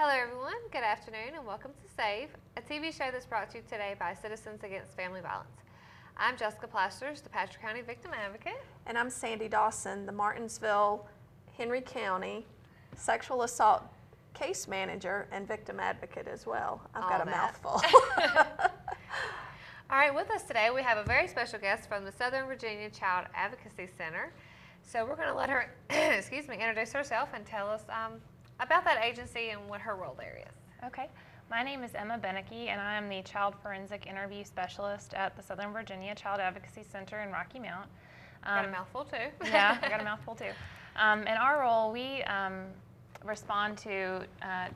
Hello everyone, good afternoon and welcome to SAVE, a TV show that's brought to you today by Citizens Against Family Violence. I'm Jessica Plasters, the Patrick County Victim Advocate. And I'm Sandy Dawson, the Martinsville, Henry County Sexual Assault Case Manager and Victim Advocate as well. I've got a mouthful. All right, with us today we have a very special guest from the Southern Virginia Child Advocacy Center. So we're going to let her, introduce herself and tell us about that agency and what her role there is. Okay. My name is Emma Beneke, and I am the Child Forensic Interview Specialist at the Southern Virginia Child Advocacy Center in Rocky Mount. Got a mouthful too. Yeah, I got a mouthful too. In our role, we respond to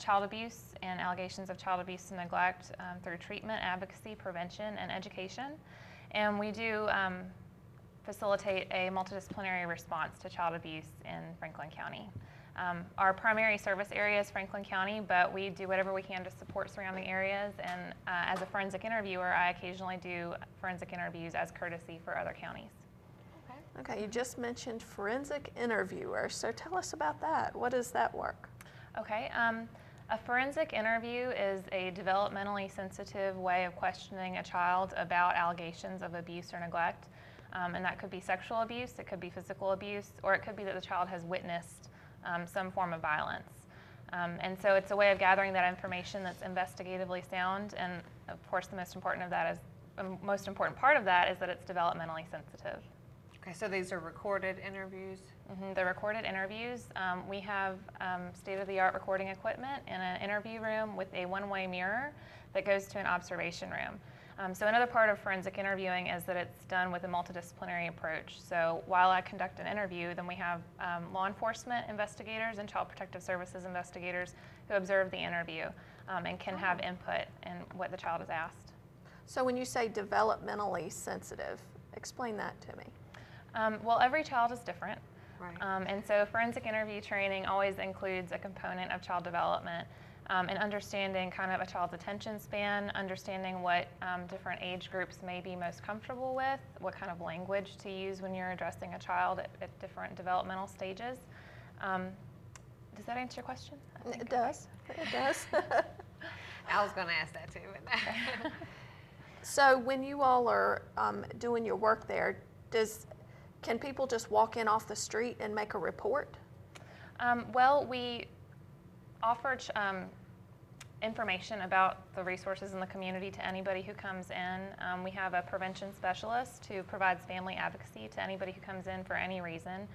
child abuse and allegations of child abuse and neglect through treatment, advocacy, prevention, and education. And we do facilitate a multidisciplinary response to child abuse in Franklin County. Our primary service area is Franklin County, but we do whatever we can to support surrounding areas. And as a forensic interviewer, I occasionally do forensic interviews as courtesy for other counties. Okay, you just mentioned forensic interviewer, so tell us about that. What is that work? Okay, a forensic interview is a developmentally sensitive way of questioning a child about allegations of abuse or neglect. And that could be sexual abuse, it could be physical abuse, or it could be that the child has witnessed some form of violence. And so it's a way of gathering that information that's investigatively sound, and of course the most important part of that is that it's developmentally sensitive. Okay, so these are recorded interviews? Mm-hmm. They're recorded interviews. We have state-of-the-art recording equipment in an interview room with a one-way mirror that goes to an observation room. So another part of forensic interviewing is that it's done with a multidisciplinary approach. So while I conduct an interview, then we have law enforcement investigators and child protective services investigators who observe the interview and can have input in what the child is asked. So when you say developmentally sensitive, explain that to me. Well, every child is different. Right. And so forensic interview training always includes a component of child development. And understanding kind of a child's attention span, understanding what different age groups may be most comfortable with, what kind of language to use when you're addressing a child at different developmental stages. Does that answer your question? It does. It does. I was going to ask that too. But So when you all are doing your work there, can people just walk in off the street and make a report? Well, we offer information about the resources in the community to anybody who comes in. We have a prevention specialist who provides family advocacy to anybody who comes in for any reason.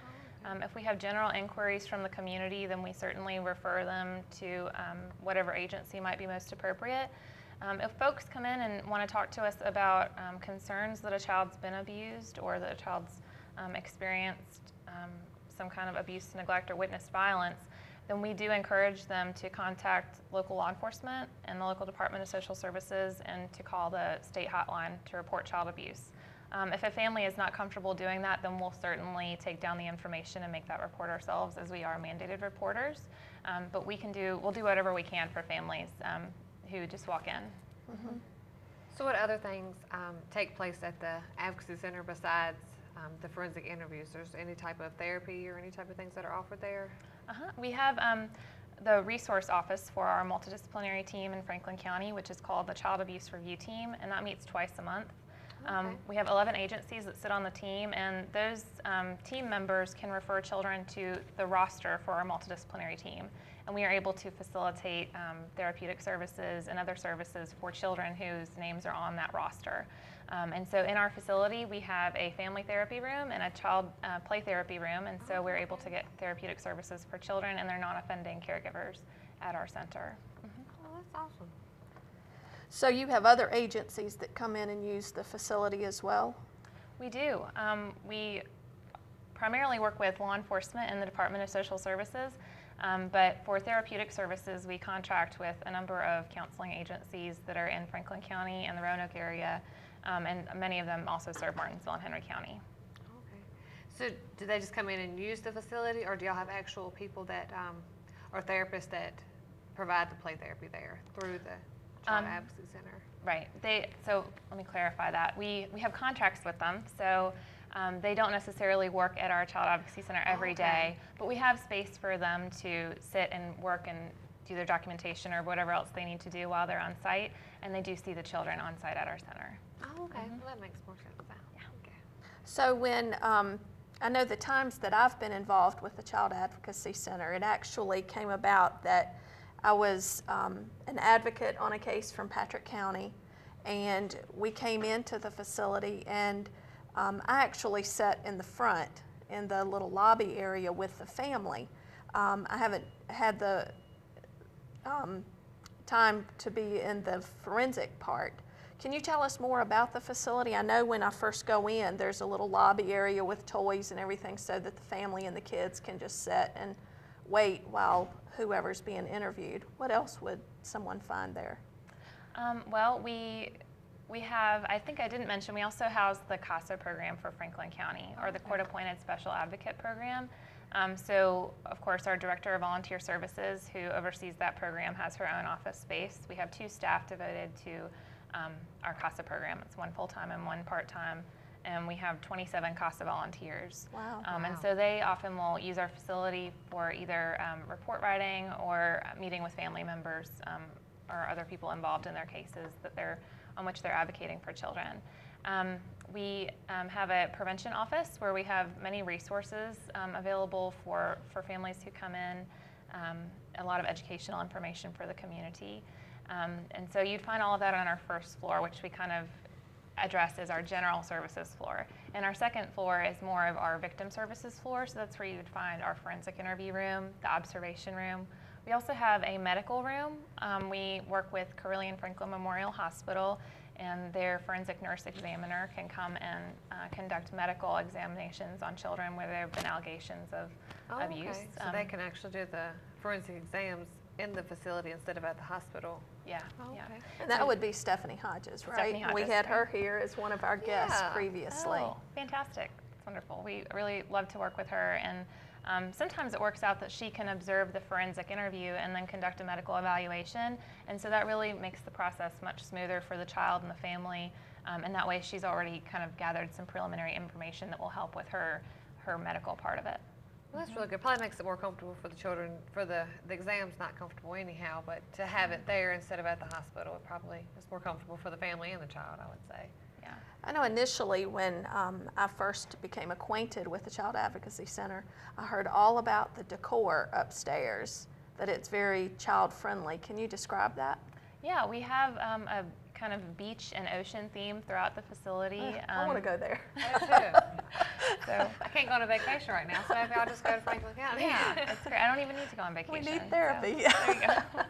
If we have general inquiries from the community, then we certainly refer them to whatever agency might be most appropriate. If folks come in and want to talk to us about concerns that a child's been abused or that a child's experienced some kind of abuse, neglect, or witnessed violence, then we do encourage them to contact local law enforcement and the local Department of Social Services and to call the state hotline to report child abuse. If a family is not comfortable doing that, then we'll certainly take down the information and make that report ourselves, as we are mandated reporters. But we'll do whatever we can for families who just walk in. Mm-hmm. So what other things take place at the Advocacy Center besides the forensic interviews? There's any type of therapy or any type of things that are offered there? We have the resource office for our multidisciplinary team in Franklin County, which is called the Child Abuse Review Team, and that meets twice a month. Okay. We have 11 agencies that sit on the team, and those team members can refer children to the roster for our multidisciplinary team. And we are able to facilitate therapeutic services and other services for children whose names are on that roster. And so in our facility, we have a family therapy room and a child play therapy room, and so we're able to get therapeutic services for children and their non-offending caregivers at our center. Oh, that's awesome. So you have other agencies that come in and use the facility as well? We do. We primarily work with law enforcement and the Department of Social Services, but for therapeutic services, we contract with a number of counseling agencies that are in Franklin County and the Roanoke area, and many of them also serve Martinsville and Henry County. Okay. So do they just come in and use the facility, or do y'all have actual people that or therapists that provide the play therapy there through the Child Advocacy Center? Right. So let me clarify that. We have contracts with them, so they don't necessarily work at our Child Advocacy Center every day, but we have space for them to sit and work and do their documentation or whatever else they need to do while they're on site, and they do see the children on site at our center. Oh, okay. Well, that makes more sense now. Yeah. Okay. So when, I know the times that I've been involved with the Child Advocacy Center, it actually came about that I was an advocate on a case from Patrick County, and we came into the facility, and I actually sat in the front in the little lobby area with the family. I haven't had the time to be in the forensic part. Can you tell us more about the facility? I know when I first go in, there's a little lobby area with toys and everything so that the family and the kids can just sit and wait while whoever's being interviewed. What else would someone find there? Well, we have, I think I didn't mention, we also house the CASA program for Franklin County, or the Court-Appointed Special Advocate Program. So, of course, our Director of Volunteer Services, who oversees that program, has her own office space. We have 2 staff devoted to our CASA program. It's 1 full-time and 1 part-time, and we have 27 CASA volunteers. Wow. And so they often will use our facility for either report writing or meeting with family members or other people involved in their cases on which they're advocating for children. We have a prevention office where we have many resources available for families who come in, a lot of educational information for the community. And so you'd find all of that on our first floor, which we kind of address as our general services floor. And our second floor is more of our victim services floor, so that's where you would find our forensic interview room, the observation room. We also have a medical room. We work with Carilion Franklin Memorial Hospital, and their forensic nurse examiner can come and conduct medical examinations on children where there have been allegations of abuse. Okay. So they can actually do the forensic exams in the facility instead of at the hospital. Yeah. Oh, Yeah. okay. And that would be Stephanie Hodges, right? Stephanie Hodges, We had her right. here as one of our guests Yeah. previously. Oh, fantastic. It's wonderful. We really love to work with her, and sometimes it works out that she can observe the forensic interview and then conduct a medical evaluation, and so that really makes the process much smoother for the child and the family, and that way she's already kind of gathered some preliminary information that will help with her medical part of it. Well, that's really good. Probably makes it more comfortable for the children. For the exam's not comfortable anyhow, but to have it there instead of at the hospital, it probably is more comfortable for the family and the child, I would say. Yeah. I know initially when I first became acquainted with the Child Advocacy Center, I heard all about the decor upstairs, that it's very child-friendly. Can you describe that? Yeah, we have a kind of beach and ocean theme throughout the facility. I want to go there. I do too. So, I can't go on a vacation right now, so maybe I'll just go to Franklin County. yeah, it's great. I don't even need to go on We vacation. need so therapy. there you go.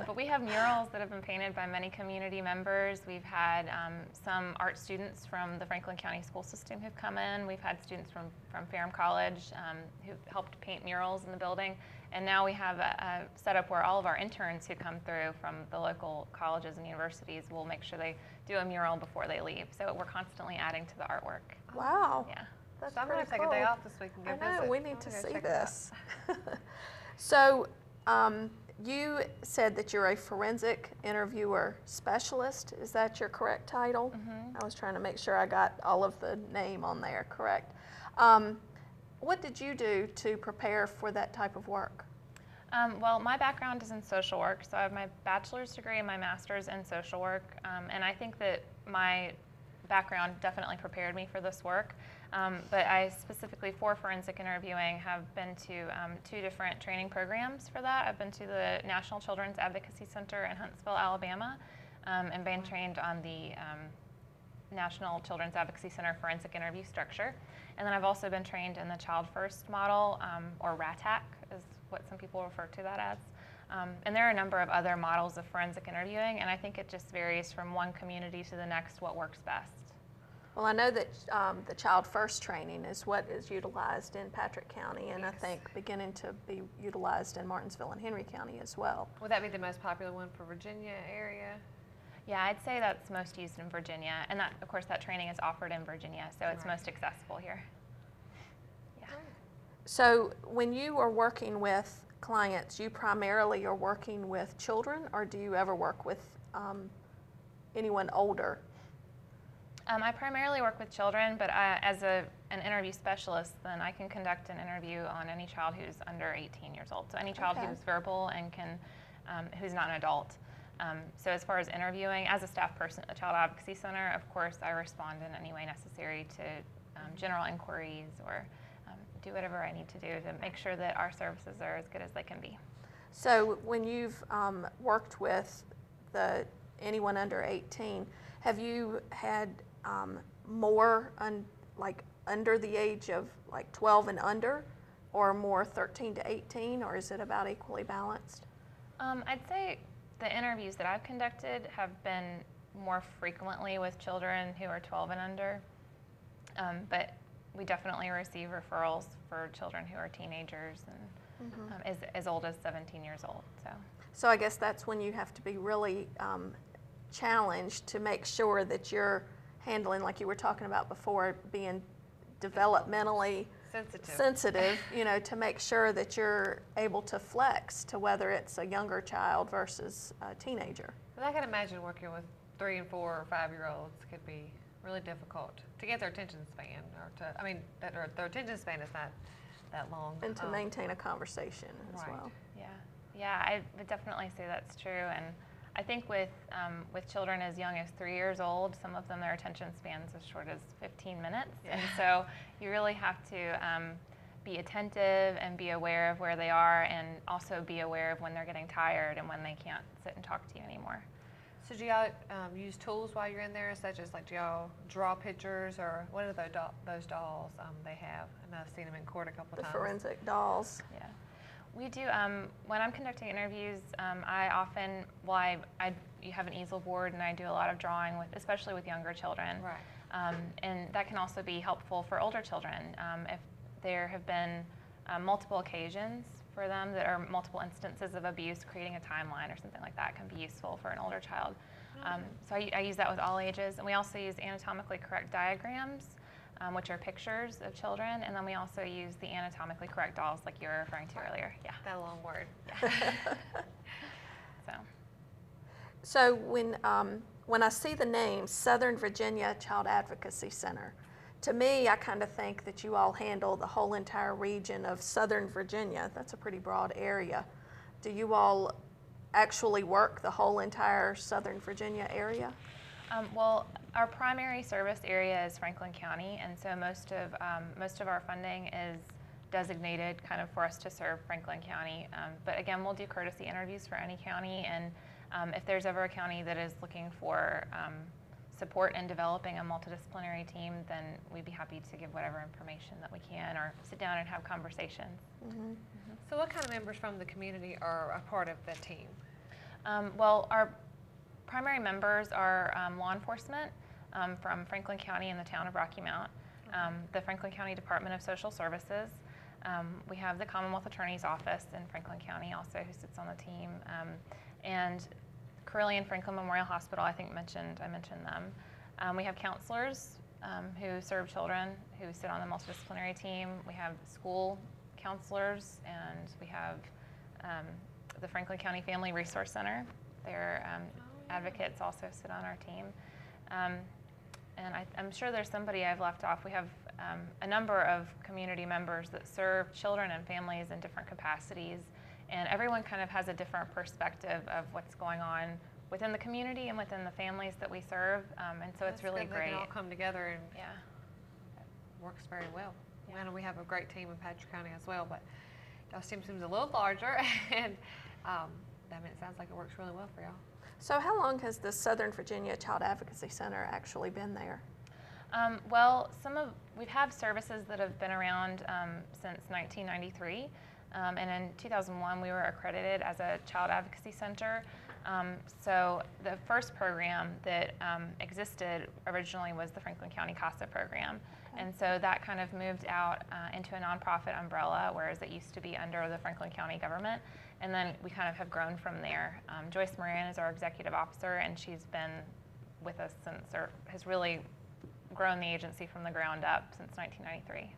But we have murals that have been painted by many community members. We've had some art students from the Franklin County school system who've come in. We've had students from Ferrum College who've helped paint murals in the building. And now we have a setup where all of our interns who come through from the local colleges and universities will make sure they do a mural before they leave. So we're constantly adding to the artwork. Wow. Yeah. That's So I'm going to pretty take a day cool. off this week and go I know, visit. we I'm need to gonna go see check it out. this. So, you said that you're a forensic interviewer specialist. Is that your correct title? I was trying to make sure I got all of the name on there correct. What did you do to prepare for that type of work? Well, my background is in social work, so I have my bachelor's degree and my master's in social work, and I think that my background definitely prepared me for this work. But I specifically, for forensic interviewing, have been to 2 different training programs for that. I've been to the National Children's Advocacy Center in Huntsville, Alabama, and been trained on the National Children's Advocacy Center forensic interview structure. And then I've also been trained in the Child First model, or RATAC is what some people refer to that as. And there are a number of other models of forensic interviewing, and I think it just varies from one community to the next what works best. Well, I know that the Child First training is what is utilized in Patrick County, and I think beginning to be utilized in Martinsville and Henry County as well. Would that be the most popular one for Virginia area? Yeah, I'd say that's most used in Virginia, and that, of course, that training is offered in Virginia, so it's Right. most accessible here. Yeah. So when you are working with clients, you primarily are working with children, or do you ever work with anyone older? I primarily work with children, but as a an interview specialist, then I can conduct an interview on any child who's under 18 years old. So any child Okay. who's verbal and can, who's not an adult. So as far as interviewing, as a staff person at the Child Advocacy Center, of course, I respond in any way necessary to general inquiries or do whatever I need to do to make sure that our services are as good as they can be. So when you've worked with anyone under 18, have you had more like under the age of like 12 and under, or more 13 to 18, or is it about equally balanced? I'd say the interviews that I've conducted have been more frequently with children who are 12 and under, but we definitely receive referrals for children who are teenagers and as old as 17 years old. So I guess that's when you have to be really challenged to make sure that you're handling, like you were talking about before, being developmentally sensitive, you know, to make sure that you're able to flex to whether it's a younger child versus a teenager. Well, I can imagine working with 3 and 4 or 5-year-olds could be really difficult to get their attention span, or to, I mean, their attention span is not that long. And to maintain a conversation as Right. well. Yeah, I would definitely say that's true. And I think with children as young as 3 years old, some of them, their attention spans as short as 15 minutes. Yeah. And so you really have to be attentive and be aware of where they are, and also be aware of when they're getting tired and when they can't sit and talk to you anymore. So do y'all use tools while you're in there, such as like do y'all draw pictures, or what are those dolls they have? And I've seen them in court a couple The times. forensic dolls. Yeah. We do, when I'm conducting interviews, I often, you have an easel board, and I do a lot of drawing, especially with younger children. Right. And that can also be helpful for older children. If there have been multiple occasions for them that are multiple instances of abuse, creating a timeline or something like that can be useful for an older child. So I use that with all ages. And we also use anatomically correct diagrams, which are pictures of children, and then we also use the anatomically correct dolls like you were referring to earlier. Yeah. That long word. So. So when I see the name Southern Virginia Child Advocacy Center, to me, I kind of think that you all handle the whole entire region of Southern Virginia. That's a pretty broad area. Do you all actually work the whole entire Southern Virginia area? Well, our primary service area is Franklin County, and so most of our funding is designated kind of for us to serve Franklin County. But again, we'll do courtesy interviews for any county, and if there's ever a county that is looking for support in developing a multidisciplinary team, then we'd be happy to give whatever information that we can, or sit down and have conversations. Mm-hmm. So what kind of members from the community are a part of the team? Well, our primary members are law enforcement from Franklin County and the town of Rocky Mount, the Franklin County Department of Social Services. We have the Commonwealth Attorney's Office in Franklin County also, who sits on the team, and Carilion Franklin Memorial Hospital, I mentioned them. We have counselors who serve children who sit on the multidisciplinary team. We have school counselors, and we have the Franklin County Family Resource Center. Their advocates also sit on our team. And I'm sure there's somebody I've left off. We have a number of community members that serve children and families in different capacities, and everyone kind of has a different perspective of what's going on within the community and within the families that we serve, and so it's really good. great. They can all come together, and Yeah. it works very well. Yeah. I know we have a great team in Patrick County as well, but y'all's team seems a little larger, and it sounds like it works really well for y'all. So how long has the Southern Virginia Child Advocacy Center actually been there? Well, we've had services that have been around since 1993, and in 2001 we were accredited as a child advocacy center. So the first program that existed originally was the Franklin County CASA program, and so that kind of moved out into a nonprofit umbrella, whereas it used to be under the Franklin County government, and then we kind of have grown from there. Joyce Moran is our executive officer, and she's been with us since, or has really grown the agency from the ground up since 1993.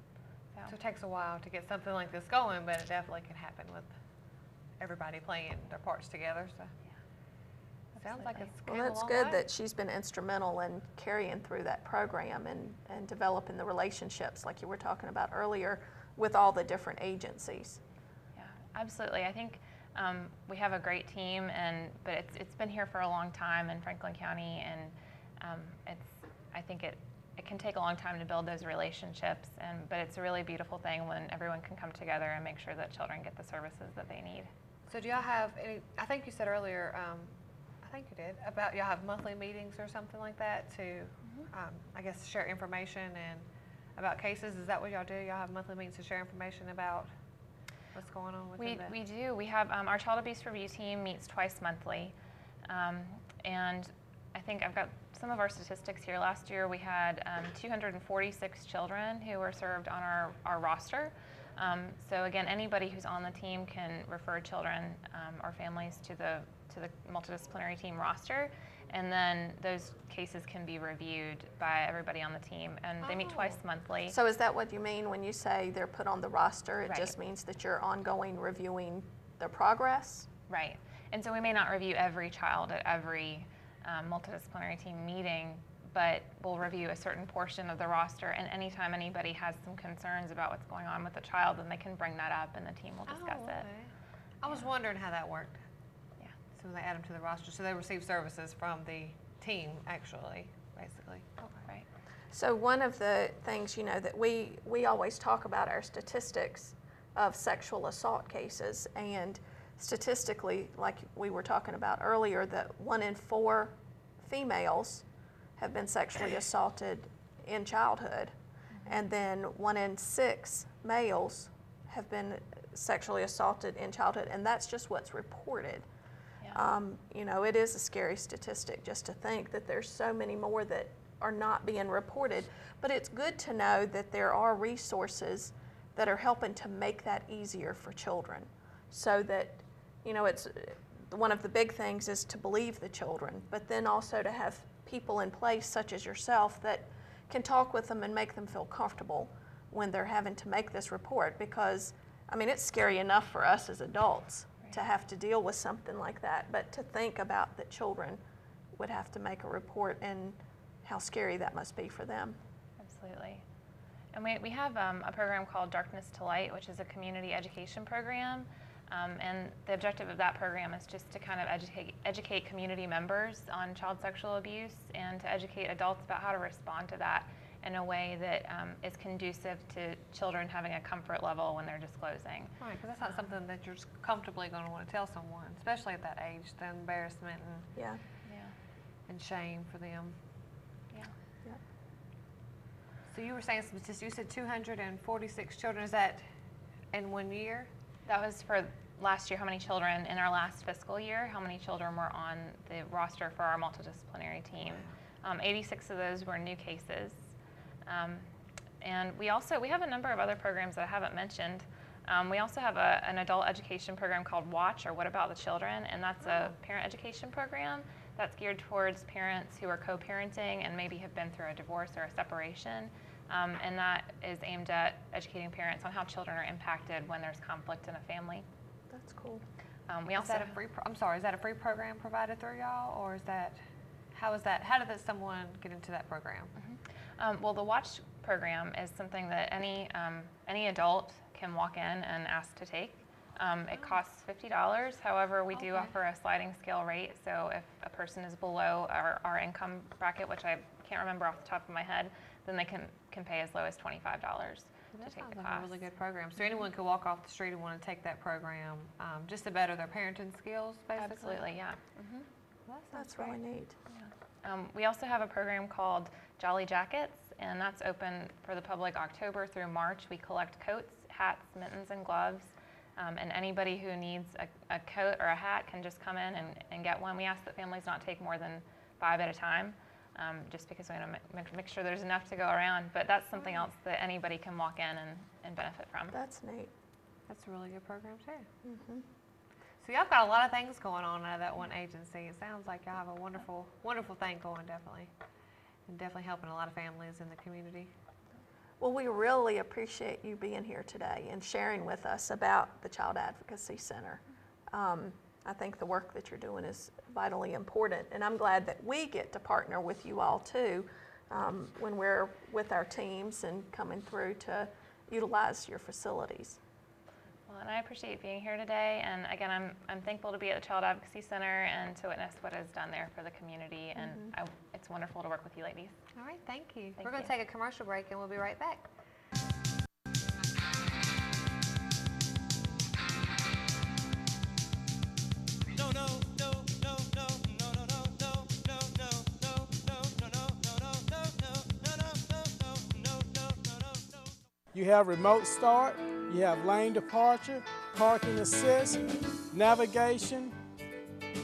So it takes a while to get something like this going, but it definitely can happen with everybody playing their parts together. So Sounds like Absolutely. it's Well, came a that's long good way. that she's been instrumental in carrying through that program and developing the relationships like you were talking about earlier with all the different agencies. Yeah, absolutely. I think we have a great team, but it's been here for a long time in Franklin County, and I think it can take a long time to build those relationships, but it's a really beautiful thing when everyone can come together and make sure that children get the services that they need. So do y'all have any, I think you said earlier, I think you did, about y'all have monthly meetings or something like that to, I guess, share information and about cases. Is that what y'all do? Y'all have monthly meetings to share information about what's going on within the... We do. We have our child abuse review team meets twice monthly, and I think I've got some of our statistics here. Last year we had 246 children who were served on our roster. So again, anybody who's on the team can refer children or families to the multidisciplinary team roster, and then those cases can be reviewed by everybody on the team, and they meet twice monthly. So is that what you mean when you say they're put on the roster? It Right. just means that you're ongoing reviewing their progress? Right. And so we may not review every child at every multidisciplinary team meeting, but we'll review a certain portion of the roster, and anytime anybody has some concerns about what's going on with the child, then they can bring that up and the team will discuss it. I was wondering how that worked. Yeah. So they add them to the roster, so they receive services from the team, actually, basically. Okay. Right. So one of the things, you know, that we always talk about our statistics of sexual assault cases, and statistically, like we were talking about earlier, that 1 in 4 females have been sexually assaulted in childhood, and then 1 in 6 males have been sexually assaulted in childhood, and that's just what's reported. Yeah. You know, it is a scary statistic just to think that there's so many more that are not being reported, but it's good to know that there are resources that are helping to make that easier for children, so that, you know, it's one of the big things is to believe the children, but then also to have people in place such as yourself that can talk with them and make them feel comfortable when they're having to make this report, because I mean, it's scary enough for us as adults to have to deal with something like that, but to think about that children would have to make a report and how scary that must be for them. Absolutely. And we have a program called Darkness to Light, which is a community education program. And the objective of that program is just to kind of educate community members on child sexual abuse and to educate adults about how to respond to that in a way that is conducive to children having a comfort level when they're disclosing. Right, because that's not something that you're just comfortably going to want to tell someone, especially at that age, the embarrassment Yeah. Yeah. and shame for them. Yeah. So you were saying, you said 246 children, is that in 1 year? That was for last year, how many children in our last fiscal year, how many children were on the roster for our multidisciplinary team. 86 of those were new cases. And we have a number of other programs that I haven't mentioned. We also have an adult education program called WATCH, or What About the Children, and that's a parent education program that's geared towards parents who are co-parenting and maybe have been through a divorce or a separation. And that is aimed at educating parents on how children are impacted when there's conflict in a family. That's cool. We also Is that a free, I'm sorry, is that a free program provided through y'all, or is that, how did someone get into that program? Well, the WATCH program is something that any adult can walk in and ask to take. It costs $50. However, we do Okay. offer a sliding scale rate. So if a person is below our income bracket, which I can't remember off the top of my head, then they can pay as low as $25 That to take sounds the like class. a really good program. So anyone could walk off the street and want to take that program, just to better their parenting skills, basically? Absolutely, yeah. Well, that sounds That's really great. neat. We also have a program called Jolly Jackets, and that's open for the public October through March. We collect coats, hats, mittens, and gloves. And anybody who needs a coat or a hat can just come in and get one. We ask that families not take more than 5 at a time, just because we want to make sure there's enough to go around. But that's something else that anybody can walk in and benefit from. That's neat. That's a really good program, too. Mm-hmm. So y'all got a lot of things going on out of that one agency. It sounds like y'all have a wonderful, wonderful thing going, definitely. And definitely helping a lot of families in the community. Well, we really appreciate you being here today and sharing with us about the Child Advocacy Center. I think the work that you're doing is vitally important, and I'm glad that we get to partner with you all too when we're with our teams and coming through to utilize your facilities. Well, and I appreciate being here today, and again, I'm thankful to be at the Child Advocacy Center and to witness what is done there for the community, and it's wonderful to work with you ladies. All right, thank you. Thank We're going to you. take a commercial break and we'll be right back. You have remote start, you have lane departure, parking assist, navigation,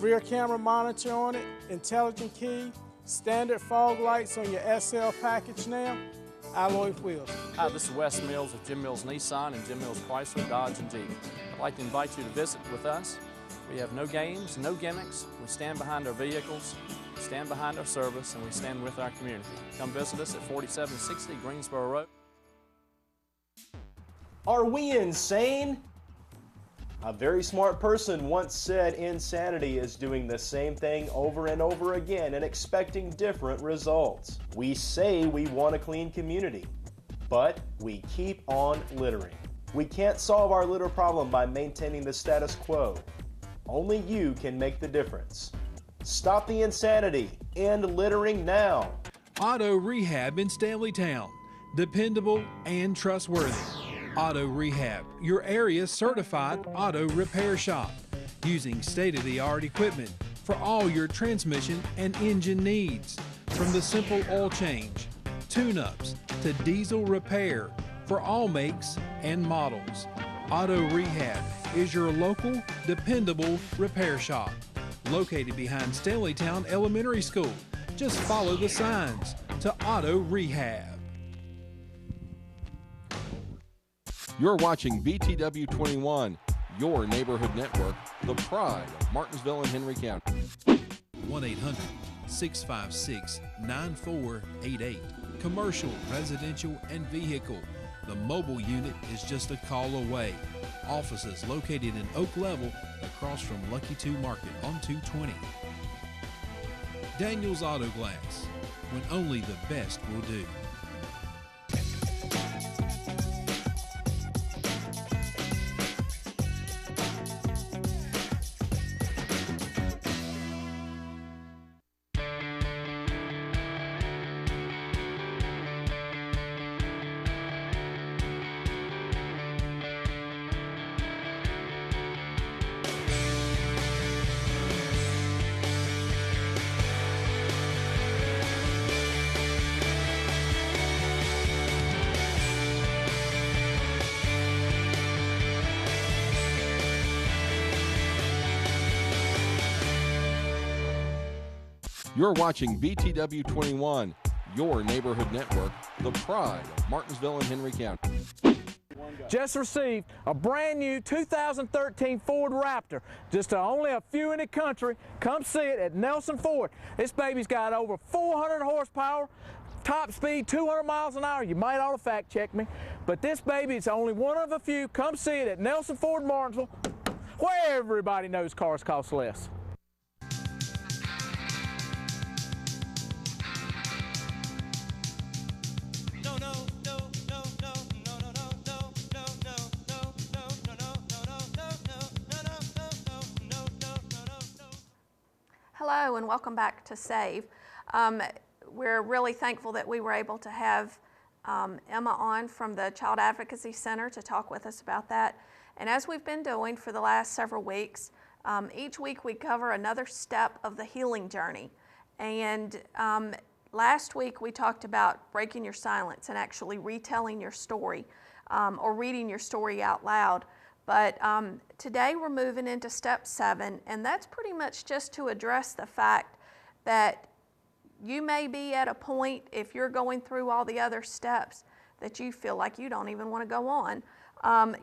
rear camera monitor on it, intelligent key, standard fog lights on your SL package now, alloy wheels. Hi, this is Wes Mills with Jim Mills Nissan and Jim Mills Chrysler, Dodge, and Jeep. I'd like to invite you to visit with us. We have no games, no gimmicks. We stand behind our vehicles, we stand behind our service, and we stand with our community. Come visit us at 4760 Greensboro Road. Are we insane? A very smart person once said insanity is doing the same thing over and over again and expecting different results. We say we want a clean community, but we keep on littering. We can't solve our litter problem by maintaining the status quo. Only you can make the difference. Stop the insanity. End littering now. Auto Rehab in Stanleytown. Dependable and trustworthy. Auto Rehab, your area's certified auto repair shop, using state-of-the-art equipment for all your transmission and engine needs. From the simple oil change, tune-ups, to diesel repair for all makes and models. Auto Rehab is your local, dependable repair shop, located behind Stanleytown Elementary School. Just follow the signs to Auto Rehab. You're watching BTW 21, your neighborhood network, the pride of Martinsville and Henry County. 1-800-656-9488. Commercial, residential, and vehicle. The mobile unit is just a call away. Offices located in Oak Level across from Lucky 2 Market on 220. Daniel's Auto Glass, when only the best will do. You're watching BTW 21, your neighborhood network, the pride of Martinsville and Henry County. Just received a brand new 2013 Ford Raptor. Just only a few in the country. Come see it at Nelson Ford. This baby's got over 400 horsepower, top speed 200 miles an hour. You might ought to fact check me. But this baby is only one of a few. Come see it at Nelson Ford Martinsville, where everybody knows cars cost less. Hello and welcome back to SAVE. We're really thankful that we were able to have Emma on from the Child Advocacy Center to talk with us about that. And as we've been doing for the last several weeks, each week we cover another step of the healing journey. And last week we talked about breaking your silence and actually retelling your story or reading your story out loud. But today we're moving into step 7, and that's pretty much just to address the fact that you may be at a point, if you're going through all the other steps, that you feel like you don't even want to go on.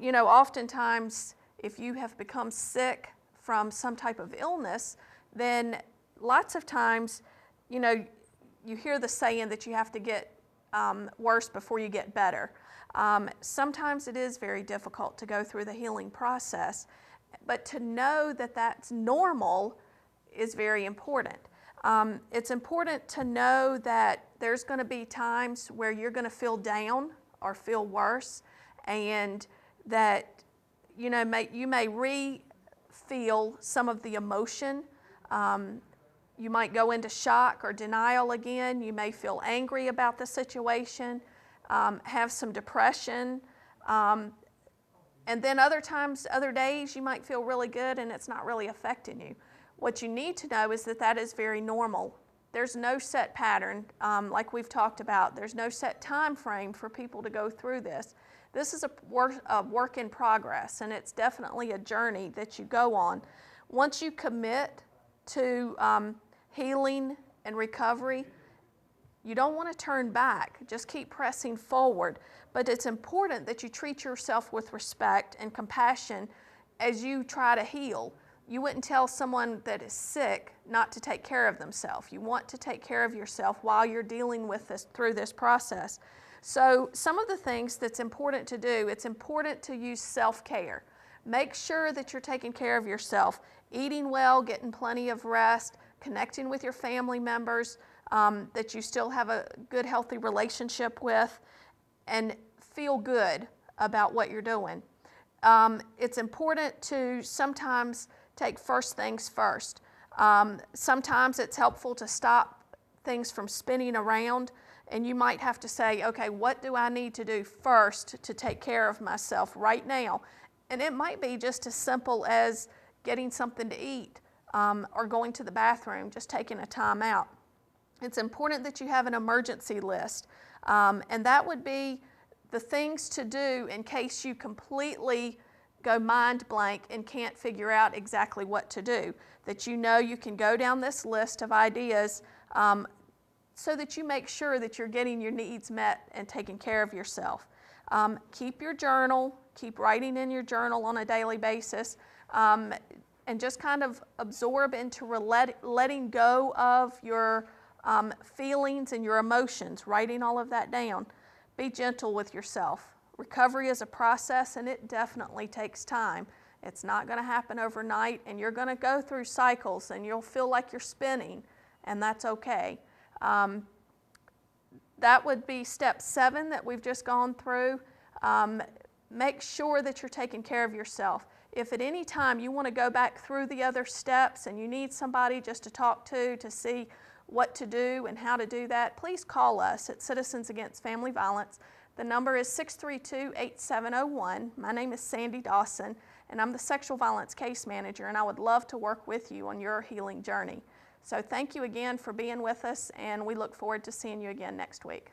You know, oftentimes if you have become sick from some type of illness, then lots of times, you know, you hear the saying that you have to get worse before you get better. Sometimes it is very difficult to go through the healing process, But to know that that's normal is very important. It's important to know that there's going to be times where you're going to feel down or feel worse, and that you may re-feel some of the emotion. You might go into shock or denial again. You may feel angry about the situation, have some depression, and then other times, other days, you might feel really good and it's not really affecting you. What you need to know is that that is very normal. There's no set pattern, like we've talked about. There's no set time frame for people to go through this. This is a work in progress, and it's definitely a journey that you go on. Once you commit to healing and recovery, you don't want to turn back. Just keep pressing forward. But it's important that you treat yourself with respect and compassion as you try to heal. You wouldn't tell someone that is sick not to take care of themselves. You want to take care of yourself while you're dealing with this through this process. So some of the things that's important to do, it's important to use self-care. Make sure that you're taking care of yourself, eating well, getting plenty of rest, connecting with your family members that you still have a good, healthy relationship with, and feel good about what you're doing. It's important to sometimes take first things first. Sometimes it's helpful to stop things from spinning around, and you might have to say, okay, what do I need to do first to take care of myself right now? And it might be just as simple as getting something to eat or going to the bathroom, just taking a time out. It's important that you have an emergency list, and that would be the things to do in case you completely go mind blank and can't figure out exactly what to do. That you know you can go down this list of ideas so that you make sure that you're getting your needs met and taking care of yourself. Keep your journal, keep writing in your journal on a daily basis, and just kind of absorb into letting go of your feelings and your emotions, writing all of that down. Be gentle with yourself. Recovery is a process, and it definitely takes time. It's not going to happen overnight, and you're going to go through cycles, and you'll feel like you're spinning, and that's okay. That would be step 7 that we've just gone through. Make sure that you're taking care of yourself. If at any time you want to go back through the other steps and you need somebody just to talk to see what to do and how to do that, please call us at Citizens Against Family Violence. The number is 632-8701. My name is Sandy Dawson, and I'm the Sexual Violence Case Manager, and I would love to work with you on your healing journey. So thank you again for being with us, and we look forward to seeing you again next week.